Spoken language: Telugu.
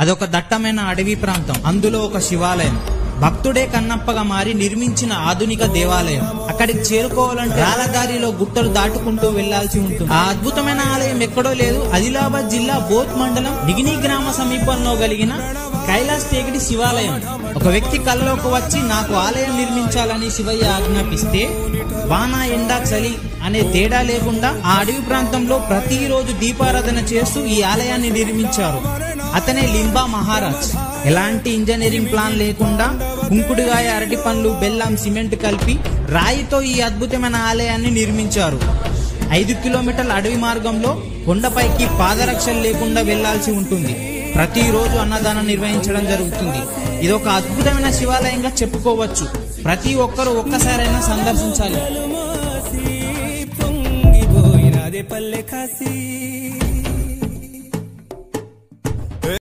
అదొక దట్టమైన అడవి ప్రాంతం. అందులో ఒక శివాలయం, భక్తుడే కన్నప్పగా మారి నిర్మించిన ఆధునిక దేవాలయం. అక్కడికి చేరుకోవాలంటే రాళ్ళదారిలో గుట్టలు దాటుకుంటూ వెళ్లాల్సి ఉంటుంది. ఆ అద్భుతమైన ఆలయం ఎక్కడో లేదు, ఆదిలాబాద్ జిల్లా బోత్ మండలం నిగిని గ్రామ సమీపంలో కలిగిన కైలాస్ టేకిడి శివాలయం. ఒక వ్యక్తి కల్లోకి వచ్చి నాకు ఆలయం నిర్మించాలని శివయ్య ఆజ్ఞాపిస్తే వాన ఎండ చలి అనే తేడా లేకుండా ఆ అడవి ప్రాంతంలో ప్రతిరోజు దీపారాధన చేస్తూ ఈ ఆలయాన్ని నిర్మించారు. అతనే లింబా మహారాజ్. ఎలాంటి ఇంజనీరింగ్ ప్లాన్ లేకుండా కుంకుడుగాయ, అరటి పండ్లు, బెల్లం, సిమెంట్ కలిపి రాయితో ఈ అద్భుతమైన ఆలయాన్ని నిర్మించారు. 5 కిలోమీటర్ల అడవి మార్గంలో కొండపైకి పాదరక్షలు లేకుండా వెళ్లాల్సి ఉంటుంది. ప్రతిరోజు అన్నదానం నిర్వహించడం జరుగుతుంది. ఇది ఒక అద్భుతమైన శివాలయంగా చెప్పుకోవచ్చు. ప్రతి ఒక్కరూ ఒక్కసారైనా సందర్శించాలి.